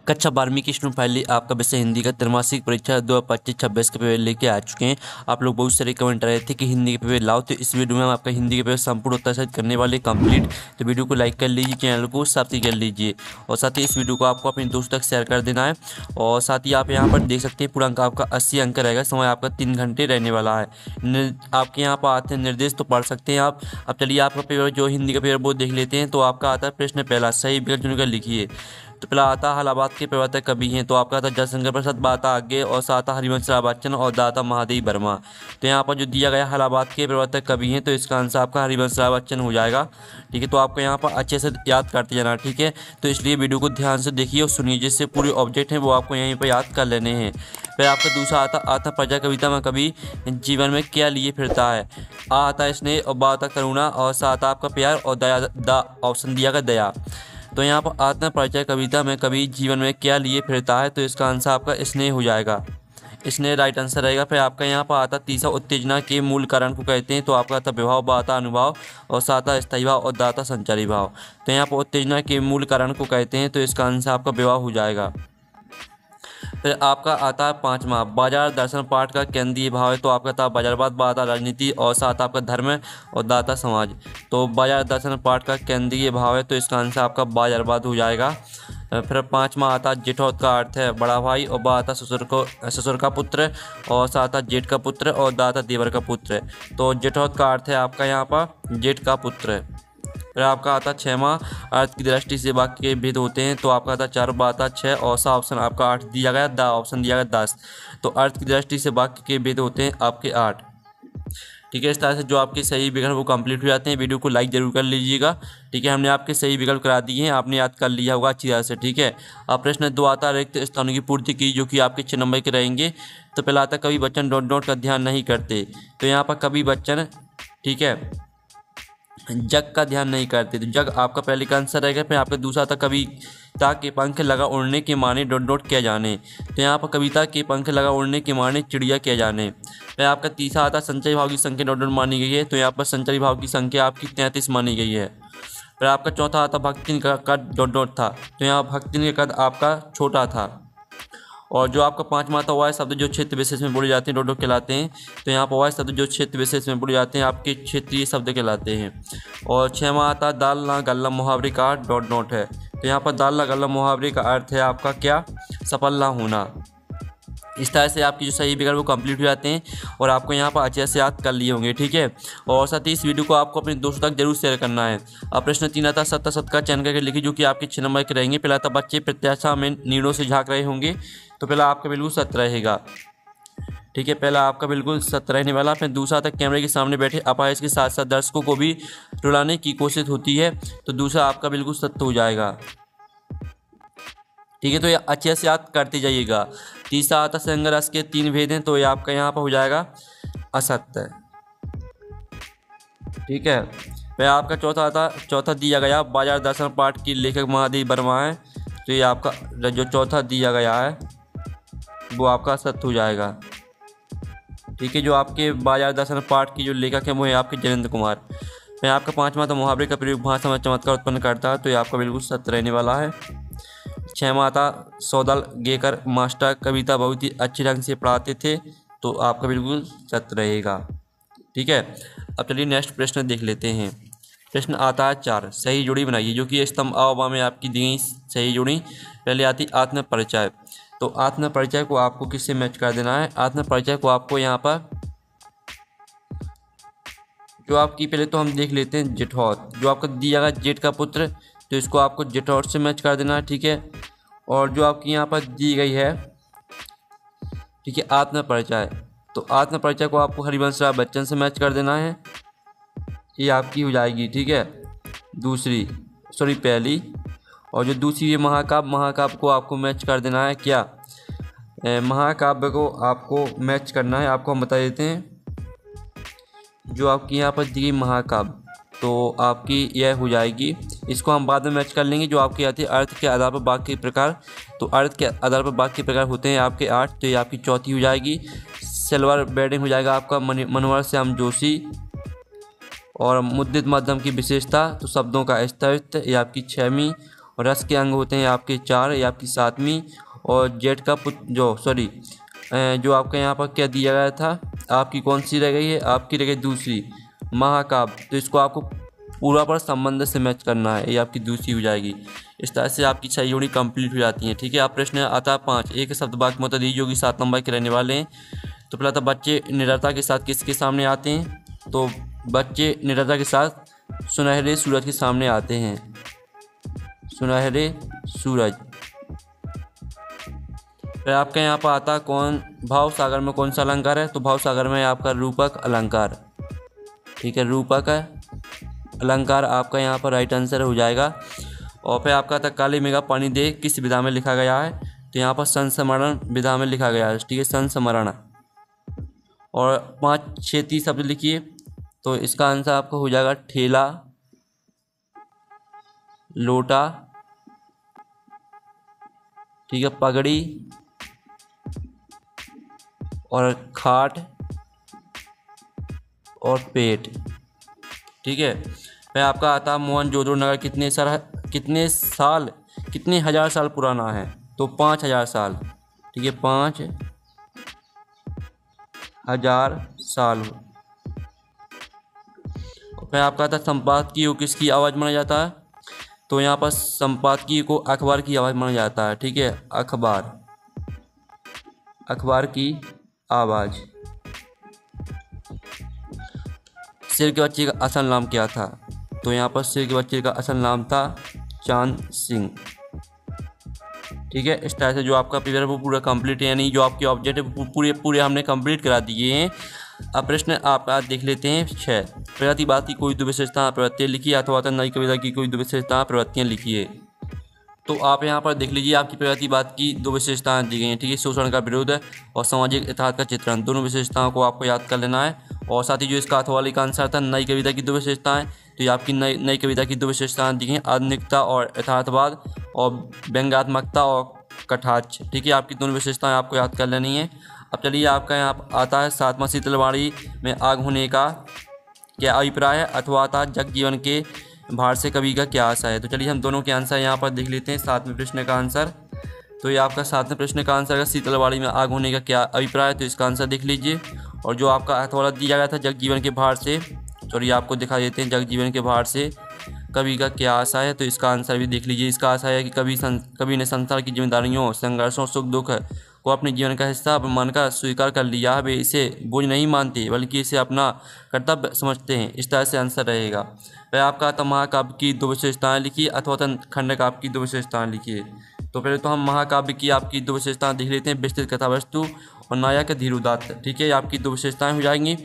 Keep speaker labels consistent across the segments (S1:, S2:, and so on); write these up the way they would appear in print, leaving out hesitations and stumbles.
S1: कक्षा 12वीं की स्टूडेंट फाइनली आपका विषय हिंदी का त्रैमासिक परीक्षा 2025-26 के पेपर लेके आ चुके हैं। आप लोग बहुत सारे कमेंट रहे थे कि हिंदी के पेपर लाओ, तो इस वीडियो में हम आपका हिंदी के पेपर संपूर्ण उत्तर सहित करने वाले कंप्लीट। तो वीडियो को लाइक कर लीजिए, चैनल को सब्सक्राइब कर लीजिए और साथ ही इस वीडियो को आपको अपने दोस्तों तक शेयर कर देना है। और साथ ही आप यहाँ पर देख सकते हैं पूरा अंक आपका 80 अंक रहेगा। समय आपका 3 घंटे रहने वाला है। आपके यहाँ पर आते हैं निर्देश, तो पढ़ सकते हैं आप। अब चलिए आपका पेपर जो हिंदी का पेपर वो देख लेते हैं। तो आपका आता है प्रश्न पहला, सही विकल्प चुनकर लिखिए। तो पहला आता इलाहाबाद के प्रवर्तक कवि हैं, तो आपका आता जयशंकर प्रसाद, बाता आगे और साता हरिवंश राय बच्चन और दाता महादेव वर्मा। तो यहाँ पर जो दिया गया इलाहाबाद के प्रवर्तक कवि हैं, तो इसका आंसर आपका हरिवंश राय बच्चन हो जाएगा। ठीक है, तो आपको यहाँ पर अच्छे से याद करते जाना। ठीक है, तो इसलिए वीडियो को ध्यान से देखिए और सुनिए, जिससे पूरे ऑब्जेक्ट हैं वो आपको यहीं पर याद कर लेने हैं। फिर आपका दूसरा आता आत्म प्रजा कविता में कवि जीवन में क्या लिए फिरता है। आता स्नेह और बा आता करुणा और सात आपका प्यार और दया, दा ऑप्शन दिया गया दया। तो यहाँ पर आत्म परिचय कविता में कवि जीवन में क्या लिए फिरता है, तो इसका आंसर आपका स्नेह हो जाएगा। स्नेह राइट आंसर रहेगा। फिर आपका यहाँ पर आता तीसरा उत्तेजना के मूल कारण को कहते हैं, तो आपका आता विभाव, बाता अनुभव और साता स्थायी भाव और दाता संचारी भाव। तो यहाँ पर उत्तेजना के मूल कारण को कहते हैं, तो इसका आंसर आपका विभाव हो जाएगा। फिर आपका आता है पाँचवा, बाजार दर्शन पाठ का केंद्रीय भाव है, तो आपका था बाजारवाद, बाता राजनीति और साथ आपका धर्म और दाता समाज। तो बाजार दर्शन पाठ का केंद्रीय भाव है, तो इसका आंसर आपका बाजारवाद हो जाएगा। फिर पाँचवा आता जेठौत का अर्थ है बड़ा भाई और बा आता ससुर का पुत्र और साथ आता जेठ का पुत्र और दाता देवर का पुत्र। तो जेठौत का अर्थ है आपका यहाँ पर जेठ का पुत्र। फिर आपका आता छठवां, अर्थ की दृष्टि से वाक्य के भेद होते हैं, तो आपका आता 4, बाता 6 और सा ऑप्शन आपका 8 दिया गया, दा ऑप्शन दिया गया 10। तो अर्थ की दृष्टि से वाक्य के भेद होते हैं आपके 8। ठीक है, इस तरह से जो आपके सही विकल्प वो कंप्लीट हो जाते हैं। वीडियो को लाइक जरूर कर लीजिएगा। ठीक है, हमने आपके सही विकल्प करा दिए हैं, आपने याद कर लिया होगा अच्छी तरह से। ठीक है, अब प्रश्न 2 आता रिक्त स्थानों की पूर्ति की, जो कि आपके 6 नंबर के रहेंगे। तो पहला आता कवि बच्चन डॉट का ध्यान नहीं करते। तो यहाँ पर कवि बच्चन, ठीक है, जग का ध्यान नहीं करते, तो जग आपका पहले का आंसर रहेगा। फिर आपका दूसरा था कविता के पंख लगा उड़ने के माने डॉट क्या जाने। तो यहाँ पर कविता के पंख लगा उड़ने के माने चिड़िया क्या जाने। फिर आपका तीसरा आता संचयी भाव की संख्या डॉट मानी गई है, तो यहाँ पर संचयी भाव की संख्या आपकी 33 मानी गई है। फिर आपका चौथा आता भक्तिन का कद डॉट था, तो यहाँ भक्तिन का कद आपका छोटा था। और जो आपका पाँचवा आता वह शब्द जो क्षेत्र विशेष में बोले जाते हैं डॉट कहलाते हैं, तो यहाँ पर वह शब्द जो क्षेत्र विशेष में बोले जाते हैं आपके क्षेत्रीय शब्द कहलाते हैं। और छठवां आता दाल ना गल्ला मुहावरे का डॉट है, तो यहाँ पर दाल ना गल्ला मुहावरे का अर्थ है आपका क्या, सफल ना होना। इस तरह से आपकी जो सही विकल्प वो कंप्लीट हो जाते हैं और आपको यहाँ पर अच्छे से याद कर लिए होंगे। ठीक है, और साथ ही इस वीडियो को आपको अपने दोस्तों तक जरूर शेयर करना है। अब प्रश्न 3 आता सत्ता का चयन करके लिखिए, जो कि आपके 6 नंबर के रहेंगे। पहला था बच्चे प्रत्याशा में नीड़ों से झाँक रहे होंगे, तो पहला आपका बिल्कुल सत्य रहेगा। ठीक है, पहला आपका बिल्कुल सत्य रहने वाला। फिर दूसरा था कैमरे के सामने बैठे अपाहिज के साथ साथ दर्शकों को भी रुलाने की कोशिश होती है, तो दूसरा आपका बिल्कुल सत्य हो जाएगा। ठीक है, तो ये अच्छे से याद करते जाइएगा। तीसरा आता संघर्ष के 3 भेद हैं, तो ये आपका यहाँ पर हो जाएगा असत्य। ठीक है, फिर आपका चौथा दिया गया बाजार दर्शन पाठ की लेखक महादेव वर्मा है, तो ये आपका जो चौथा दिया गया है वो आपका सत्य हो जाएगा। ठीक है, जो आपके बाजार दर्शन पाठ की जो लेखक हैं वो है आपके जयेंद्र कुमार। फिर आपका पाँचवा था मुहावरे का प्रयोग भाषा में चमत्कार उत्पन्न करता है, तो ये आपका बिल्कुल सत्य रहने वाला है। छठवां आता सौदल गेकर मास्टर कविता बहुत ही अच्छे ढंग से पढ़ाते थे, तो आपका बिल्कुल सत्य रहेगा। ठीक है, अब चलिए नेक्स्ट प्रश्न देख लेते हैं। प्रश्न आता है 4, सही जोड़ी बनाइए, जो कि स्तंभ अ में आपकी दी गई सही जोड़ी। पहले आती आत्म परिचय, तो आत्म परिचय को आपको किससे मैच कर देना है। आत्म परिचय को आपको यहाँ पर जो आपकी पहले तो हम देख लेते हैं जेठौत, जो आपका दिया गया जेठ का पुत्र, तो इसको आपको जेठौत से मैच कर देना है। ठीक है, और जो आपकी यहाँ पर दी गई है, ठीक है, आत्म परिचय, तो आत्म परिचय को आपको हरिवंश राय बच्चन से मैच कर देना है, ये आपकी हो जाएगी। ठीक है, पहली। और जो दूसरी है महाकाव्य को आपको मैच कर देना है क्या, महाकाव्य को आपको मैच करना है। आपको हम बता देते हैं जो आपकी यहाँ पर दी गई महाकाव्य, तो आपकी यह हो जाएगी। इसको हम बाद में मैच कर लेंगे। जो आपके आती है अर्थ के आधार पर वाक्य के प्रकार, तो अर्थ के आधार पर वाक्य के प्रकार होते हैं आपके 8, तो ये आपकी चौथी हो जाएगी। सिल्वर बेडिंग हो जाएगा आपका मनोहर श्याम जोशी। और मुद्रित माध्यम की विशेषता, तो शब्दों का स्थायित्व, ये आपकी 6वीं। और रस के अंग होते हैं आपके 4, ये आपकी 7वीं। और जेठ का जो आपका यहाँ पर क्या दिया गया था, आपकी कौन सी रह गई है, आपकी रह गई दूसरी महाकाव्य। तो इसको आपको पूरा पर संबंध से मैच करना है, ये आपकी दूसरी हो जाएगी। इस तरह से आपकी 6 यूनिट कंप्लीट हो जाती हैं। ठीक है, आप प्रश्न आता है 5, एक शब्द वाक्य में होता जो कि 7 नंबर के रहने वाले हैं। तो पहला था बच्चे निडरता के साथ किसके सामने आते हैं, तो बच्चे निडरता के साथ सुनहरे सूरज के सामने आते हैं, सुनहरे सूरज। फिर आपके यहाँ पर आता कौन भाव सागर में कौन सा अलंकार है, तो भाव सागर में आपका रूपक अलंकार। ठीक है, रूपक अलंकार आपका यहाँ पर राइट आंसर हो जाएगा। और फिर आपका था काली मेघा पानी दे किस विधा में लिखा गया है, तो यहाँ पर संस्मरण विधा में लिखा गया है। ठीक है, संस्मरण। और 5 क्षेत्रीय शब्द लिखिए, तो इसका आंसर आपका हो जाएगा ठेला, लोटा, ठीक है, पगड़ी और खाट और पेट। ठीक है, फिर आपका आता मोहनजोदड़ो नगर कितने हजार साल पुराना है, तो 5000 साल। ठीक है, 5000 साल। फिर आपका आता संपादकीय को किसकी आवाज़ माना जाता है, तो यहाँ पर संपादकीय को अखबार की आवाज़ माना जाता है। ठीक है, अखबार की आवाज़। शेर के बच्चे का असल नाम क्या था, तो यहाँ पर शेर के बच्चे का असल नाम था चांद सिंह। ठीक है, इस तरह से जो आपका पेपर है वो पूरा कंप्लीट है, यानी जो आपके ऑब्जेक्ट है पूरे हमने कंप्लीट करा दिए हैं। अब प्रश्न आप आज देख लेते हैं 6। प्रतिवाद की कोई 2 विशेषता प्रवृत्तियाँ लिखिए, अथवा नई कविता की कोई 2 विशेषता प्रवृत्तियाँ लिखिए। तो आप यहाँ पर देख लीजिए, आपकी प्रतिवाद की 2 विशेषताएं दी गई हैं। ठीक है, शोषण का विरोध है और सामाजिक यथार्थ का चित्रण, दोनों विशेषताओं को आपको याद कर लेना है। और साथ ही जो इसका अथवाली का आंसर था नई कविता की 2 विशेषताएं, तो ये आपकी नई कविता की 2 विशेषताएं दी गई, आधुनिकता और यथार्थवाद, और व्यंग्यात्मकता और कटाक्ष। ठीक है, आपकी दोनों विशेषताएं आपको याद कर लेनी है। अब चलिए, आपका यहाँ आता है 7वां शीतलवाड़ी में आग होने का क्या अभिप्राय है, अथवा आता जगजीवन के भार से कवि का क्या आशा है। तो चलिए हम दोनों के आंसर यहाँ पर देख लेते हैं। 7वें प्रश्न का आंसर, तो ये आपका 7वें प्रश्न का आंसर है शीतलवाड़ी में आग होने का क्या अभिप्राय है, तो इसका आंसर देख लीजिए। और जो आपका अथवा दिया गया था जगजीवन के भार से, चलिए आपको दिखा देते हैं जगजीवन के भार से कवि का क्या आशा है, तो इसका आंसर भी देख लीजिए। इसका आशा है कि कवि ने संसार की जिम्मेदारियों, संघर्षों, सुख दुख को अपने जीवन का हिस्सा मानकर स्वीकार कर लिया। वे इसे बोझ नहीं मानते बल्कि इसे अपना कर्तव्य समझते हैं। इस तरह से आंसर रहेगा। वह आपका तो महाकाव्य की 2 विशेषताएं लिखिए, अथवा खंडकाव्य की 2 विशेषताएं लिखिए। तो पहले तो हम महाकाव्य की आपकी 2 विशेषताएं देख लेते हैं, विस्तृत कथा वस्तु और नायक धीरोदात्त। ठीक है, आपकी 2 विशेषताएं हो जाएंगी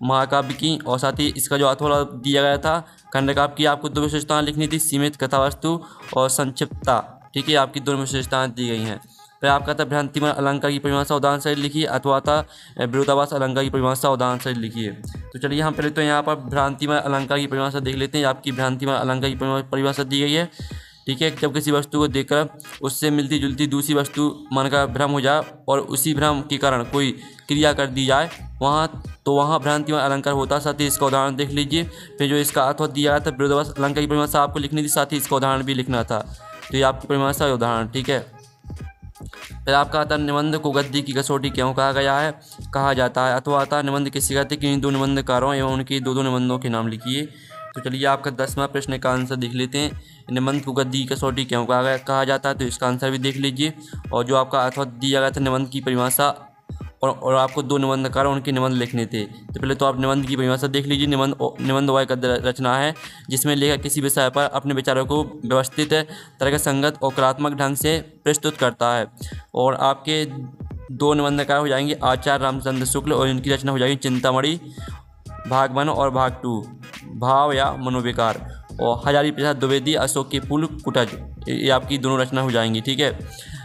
S1: महाकाव्य की। और साथ ही इसका जो अथवा दिया गया था खंडकाव्य की, आपको 2 विशेषताएं लिखनी थी, सीमित कथा वस्तु और संक्षिप्तता। ठीक है, आपकी 2 विशेषताएं दी गई हैं। फिर आपका था भ्रांतिमय अलंकार की परिभाषा उदाहरण सहित लिखिए, अथवा था विरोधाभास अलंकार की परिभाषा उदाहरण सहित लिखिए। तो चलिए हम पहले तो यहाँ पर भ्रांतिमय अलंकार की परिभाषा देख लेते हैं। आपकी भ्रांतिमय अलंकार की परिभाषा दी गई है। ठीक है, जब किसी वस्तु को देखकर उससे मिलती जुलती दूसरी वस्तु मानकर भ्रम हो जाए और उसी भ्रम के कारण कोई क्रिया कर दी जाए वहाँ भ्रांतिमय अलंकार होता है। साथ ही इसका उदाहरण देख लीजिए। फिर जो इसका अथवा दिया गया था विरोधाभास अलंकार की परिभाषा आपको लिखनी थी, साथ ही इसका उदाहरण भी लिखना था। तो ये आपकी परिभाषा उदाहरण। ठीक है, फिर आपका आता निबंध को गद्य की कसौटी क्यों कहा जाता है, अथवा आता निबंध किसी कहते हैं कि 2 निबंधकारों एवं उनके 2 निबंधों के नाम लिखिए। तो चलिए आपका 10वां प्रश्न का आंसर देख लेते हैं। निबंध को गद्य की कसौटी क्यों कहा जाता है, तो इसका आंसर भी देख लीजिए। और जो आपका अथवा दिया गया था निबंध की परिभाषा और आपको 2 निबंधकार उनके निबंध लिखने थे। तो पहले तो आप निबंध की परिभाषा देख लीजिए। निबंध वह गद्य रचना है जिसमें लेखक किसी विषय पर अपने विचारों को व्यवस्थित, तर्कसंगत और कलात्मक ढंग से प्रस्तुत करता है। और आपके 2 निबंधकार हो जाएंगे आचार्य रामचंद्र शुक्ल, और इनकी रचना हो जाएगी चिंतामणि भाग 1 और भाग 2 भाव या मनोविकार, और हजारी प्रसाद द्विवेदी अशोक के फूल कुटज, ये आपकी दोनों रचना हो जाएंगी। ठीक है,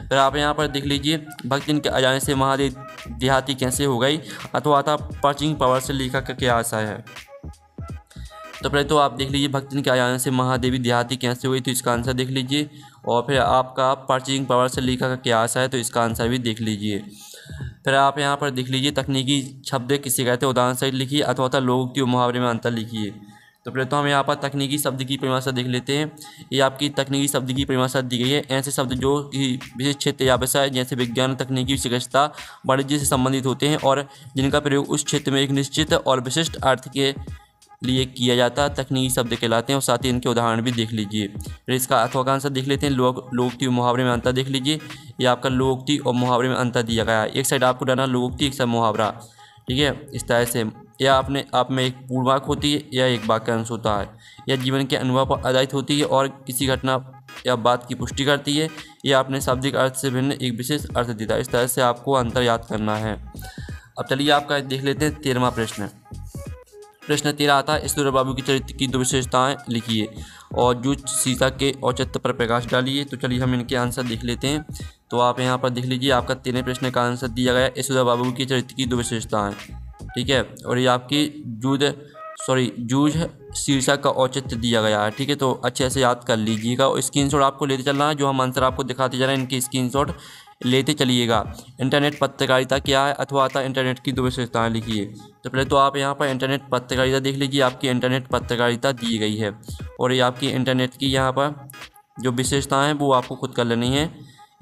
S1: फिर आप यहाँ पर देख लीजिए भक्तिन के अजाने से महादेव देहाती कैसे हो गई, अथवा था प्राचीन पावर से लेखक का क्या आशय है। तो पहले तो आप देख लीजिए भक्तिन के अजाने से महादेवी देहाती कैसे हुई, तो इसका आंसर देख लीजिए। और फिर आपका प्राचीन पावर से लेखक का क्या आशय है, तो इसका आंसर भी देख लीजिए। फिर आप यहाँ पर देख लीजिए तकनीकी शब्द किसे कहते हैं, उदाहरण सहित लिखिए, अथवा लोकोक्ति और मुहावरे में अंतर लिखिए। तो पहले तो हम यहाँ पर तकनीकी शब्द की परिभाषा देख लेते हैं। ये आपकी तकनीकी शब्द की परिभाषा दी गई है। ऐसे शब्द जो कि विशेष क्षेत्र या विषय जैसे विज्ञान, तकनीकी, चिकित्सा, वाणिज्य से संबंधित होते हैं और जिनका प्रयोग उस क्षेत्र में एक निश्चित और विशिष्ट अर्थ के लिए किया जाता है, तकनीकी शब्द कहलाते हैं। और साथ ही इनके उदाहरण भी देख लीजिए। फिर इसका अथवा का आंसर देख लेते हैं। लोकोक्ति और मुहावरे में अंतर देख लीजिए। ये आपका लोकोक्ति और मुहावरे में अंतर दिया गया है। एक साइड आपको डालना लोकोक्ति, एक साइड मुहावरा, ठीक है। इस तरह से या आप में एक पूर्वाक होती है या एक वाक्यांश होता है, या जीवन के अनुभव पर आधारित होती है और किसी घटना या बात की पुष्टि करती है, या अपने शाब्दिक अर्थ से भिन्न एक विशेष अर्थ देता है। इस तरह से आपको अंतर याद करना है। अब चलिए आपका देख लेते हैं 13वां प्रश्न। प्रश्न 13 आता है, ईश्वर बाबू की चरित्र की 2 विशेषताएं लिखिए और जूझ सीता के औचित्य पर प्रकाश डालिए। तो चलिए हम इनके आंसर देख लेते हैं। तो आप यहाँ पर देख लीजिए, आपका 13वें प्रश्न का आंसर दिया गया है ईश्वर बाबू की चरित्र की 2 विशेषताएं, ठीक है। और ये आपकी जूझ शीर्षक का औचित्य दिया गया है, ठीक है। तो अच्छे से याद कर लीजिएगा और स्क्रीनशॉट आपको लेते चलना है। जो हम आंसर आपको दिखाते जा रहे हैं इनकी स्क्रीनशॉट लेते चलिएगा। इंटरनेट पत्रकारिता क्या है अथवा आता इंटरनेट की 2 विशेषताएं लिखिए। तो पहले तो आप यहाँ पर इंटरनेट पत्रकारिता देख लीजिए। आपकी इंटरनेट पत्रकारिता दी गई है और ये आपकी इंटरनेट की यहाँ पर जो विशेषताएं हैं वो आपको खुद कर लेनी है।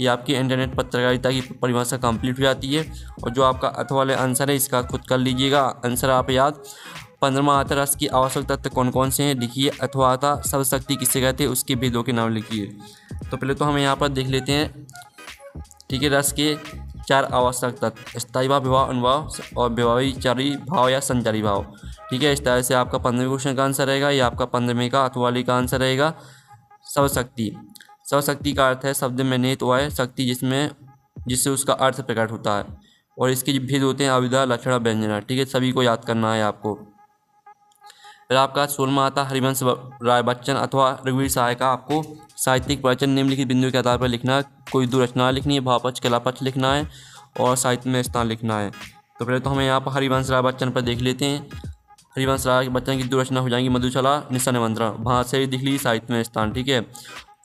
S1: ये आपकी इंटरनेट पत्रकारिता की परिभाषा कंप्लीट हो जाती है। और जो आपका अथवा वाले आंसर है इसका खुद कर लीजिएगा आंसर आप याद। 15वां आता रस की आवश्यक तत्व कौन कौन से हैं लिखिए। अथवा आता सब शक्ति किसे कहते हैं उसके भेदों के नाम लिखिए। तो पहले तो हम यहाँ पर देख लेते हैं, ठीक है। रस के 4 आवश्यक तत्व, स्थायी भाव, विभाव, अनुभाव और व्यवहारिचारी भाव या संचारी भाव, ठीक है। इस तरह से आपका 15वें क्वेश्चन का आंसर रहेगा। ये आपका 15वें का अथवा वाले का आंसर रहेगा सर्वशक्ति। सर्वशक्ति का अर्थ है शब्द में निहित वह शक्ति जिससे उसका अर्थ प्रकट होता है। और इसके भेद होते हैं अविधा, लक्षण, व्यंजना, ठीक है। सभी को याद करना है आपको। फिर आपका 16वां आता हरिवंश राय बच्चन अथवा रघुवीर सहाय का आपको साहित्यिक प्रवचन निम्नलिखित बिंदु के आधार पर लिखना है। कोई 2 रचना लिखनी है, भावपक्ष, कलापक्ष लिखना है और साहित्य में स्थान लिखना है। तो पहले तो हमें यहाँ पर हरिवंश राय बच्चन पर देख लेते हैं। हरिवंश राय बच्चन की 2 रचना हो जाएंगी, मधुशाला, निशा निमंत्रण, भाषा दिख ली, साहित्य में स्थान, ठीक है।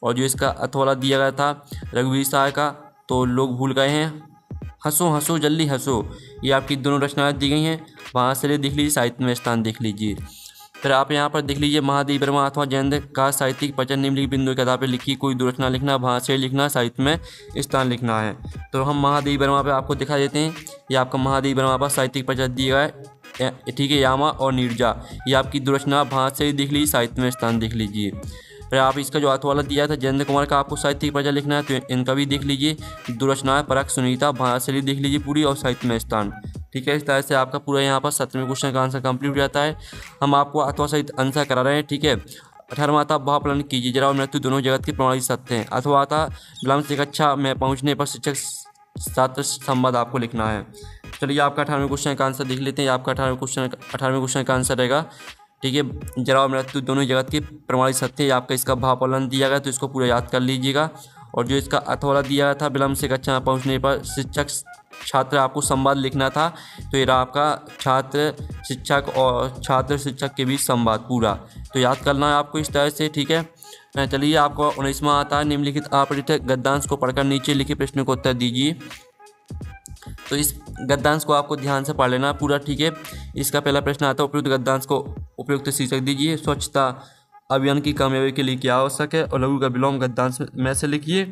S1: और जो इसका अथवा दिया गया था रघुवीर सहाय का, तो लोग भूल गए हैं, हंसो हंसो जल्दी हंसो, ये आपकी दोनों रचनाएं दी गई हैं। भाषा दिख लीजिए, साहित्य में स्थान देख लीजिए। फिर आप यहाँ पर देख लीजिए महादेव वर्मा अथवा जयंत का साहित्यिक प्रवचन निम्नलिखित बिंदु के आधार पर लिखी। कोई 2 रचना लिखना, भाषा लिखना, साहित्य में स्थान लिखना है। तो हम महादेव वर्मा पे आपको दिखा देते हैं। ये आपका महादेव वर्मा पर साहित्यिक प्रवचन दिया है, ठीक है। यामा और नीरजा, ये आपकी 2 रचना, भाषा दिख लीजिए, साहित्य में स्थान देख लीजिए। फिर आप इसका जो अथवा दिया था जयंत कुमार का आपको साहित्यिक प्रवचन लिखना है, तो इनका भी देख लीजिए। 2 रचनाएं, परख, सुनीता, भाषा देख लीजिए पूरी और साहित्य में स्थान, ठीक है। इस तरह से आपका पूरा यहाँ पर 17वें क्वेश्चन का आंसर कंप्लीट हो जाता है। हम आपको अथवा सहित आंसर करा रहे हैं, ठीक है। 18वां आता भावप्लन कीजिए, जरा और मृत्यु दोनों जगत की प्रणाली सत्य हैं। अथवा आता विलंब से कक्षा में पहुँचने पर शिक्षक छात्र संवाद आपको लिखना है। चलिए आपका 18वें क्वेश्चन का आंसर देख लेते हैं। आपका 18वें क्वेश्चन का आंसर रहेगा, ठीक है। जरा और मृत्यु दोनों जगत की प्रणाली सत्य है। आपका इसका भावप्लन दिया गया तो इसको पूरा याद कर लीजिएगा। और जो इसका अथवा दिया गया था विलंब से कक्षा में पहुँचने पर शिक्षक छात्र आपको संवाद लिखना था। तो ये रहा आपका छात्र शिक्षक और छात्र शिक्षक के बीच संवाद पूरा, तो याद करना है आपको इस तरह से, ठीक है। चलिए आपको 19वां आता है निम्नलिखित अपठित गद्यांश को पढ़कर नीचे लिखे प्रश्न को उत्तर दीजिए। तो इस गद्यांश को आपको ध्यान से पढ़ लेना पूरा, ठीक है। इसका पहला प्रश्न आता है उपयुक्त गद्यांश को उपयुक्त शीर्षक दीजिए। स्वच्छता अभियान की कामयाबी के लिए क्या आवश्यक है और लघु का विलोम गद्यांश में से लिखिए,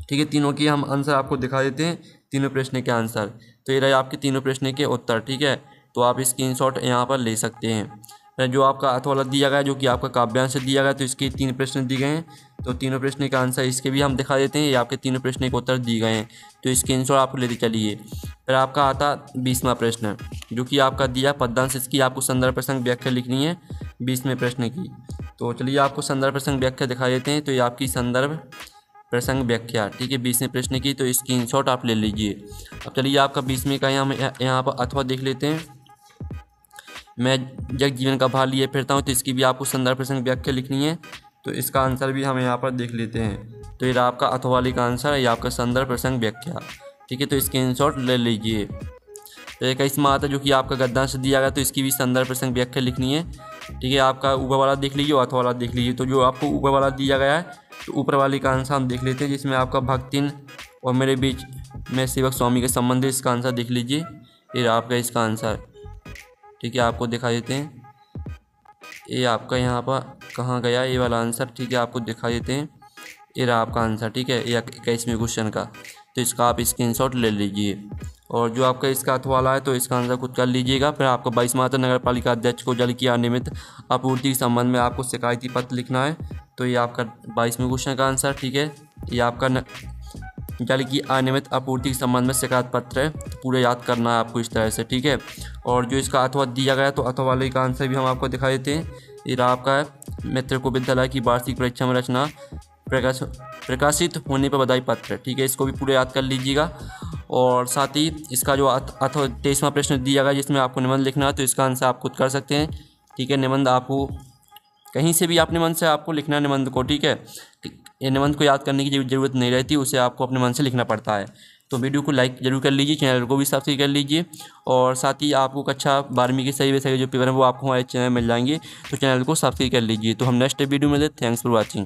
S1: ठीक है। तीनों की हम आंसर आपको दिखा देते हैं, तीनों प्रश्न के आंसर। तो ये रहे आपके तीनों प्रश्न के उत्तर, ठीक है। तो आप स्क्रीनशॉट यहाँ पर ले सकते हैं। जो आपका अथवा दिया गया जो कि आपका काव्यांश दिया गया, तो इसके 3 प्रश्न दिए गए हैं। तो तीनों प्रश्न का आंसर इसके भी हम दिखा देते हैं। ये आपके तीनों प्रश्न के उत्तर दिए गए हैं, तो स्क्रीनशॉट आप लेते चलिए। फिर आपका आता 20वां प्रश्न जो कि आपका दिया पद्यांश, इसकी आपको संदर्भ प्रसंग व्याख्या लिखनी है 20वें प्रश्न की। तो चलिए आपको संदर्भ प्रसंग व्याख्या दिखा देते हैं। तो ये आपकी संदर्भ प्रसंग व्याख्या, ठीक है, 20वें प्रश्न की। तो स्क्रीनशॉट आप ले लीजिए। अब चलिए आपका 20वें का यहाँ पर अथवा देख लेते हैं। मैं जग जीवन का भार लिए फिरता हूँ, तो इसकी भी आपको संदर्भ प्रसंग व्याख्या लिखनी है। तो इसका आंसर भी हम यहाँ पर देख लेते हैं। तो ये आपका अथवा वाली का आंसर है, ये आपका संदर्भ प्रसंग व्याख्या, ठीक है। तो स्क्रीनशॉट ले लीजिए। तो 21वां आता जो कि आपका गद्यांश दिया गया, तो इसकी भी संदर्भ प्रसंग व्याख्या लिखनी है, ठीक है। आपका ऊपर वाला देख लीजिए और अथवा वाला देख लीजिए। तो जो आपको ऊपर वाला दिया गया है, तो ऊपर वाली का आंसर हम देख लेते हैं, जिसमें आपका भक्तिन और मेरे बीच में सेवक स्वामी के संबंध, इसका आंसर देख लीजिए। ये आपका इसका आंसर, ठीक है, आपको दिखा देते हैं। ये आपका यहाँ पर कहाँ गया ये वाला आंसर, ठीक है, आपको दिखा देते हैं। ये रहा आपका आंसर, ठीक है, ये 21वें क्वेश्चन का। तो इसका आप स्क्रीनशॉट ले लीजिए। और जो आपका इसका अथ वाला है तो इसका आंसर खुद कर लीजिएगा। फिर आपको 22 मात्रा नगर पालिका अध्यक्ष को जल की अनियमित आपूर्ति के संबंध में आपको शिकायती पत्र लिखना है। तो ये आपका 22वें क्वेश्चन का आंसर, ठीक है। ये आपका जल की अनियमित आपूर्ति के संबंध में शिकायत पत्र है, तो पूरा याद करना है आपको इस तरह से, ठीक है। और जो इसका अथवा दिया गया तो अथवा वाले का आंसर भी हम आपको दिखा देते हैं। ये रहा आपका है, मित्र को विद्यालय की वार्षिक परीक्षा में रचना प्रकाशित होने पर बधाई पत्र, ठीक है, इसको भी पूरा याद कर लीजिएगा। और साथ ही इसका जो अथवा 23वां प्रश्न दिया गया जिसमें आपको निबंध लिखना है, तो इसका आंसर आप खुद कर सकते हैं, ठीक है। निबंध आपको कहीं से भी अपने मन से आपको लिखना है निबंध को, ठीक है। ये निबंध को याद करने की ज़रूरत नहीं रहती, उसे आपको अपने मन से लिखना पड़ता है। तो वीडियो को लाइक जरूर कर लीजिए, चैनल को भी सब्सक्राइब कर लीजिए। और साथ ही आपको कक्षा 12वीं के सही विषय के जो पेपर हैं वो आपको हमारे चैनल में मिल जाएंगे, तो चैनल को सब्सक्राइब कर लीजिए। तो हम नेक्स्ट वीडियो में मिलते हैं। Thanks for watching.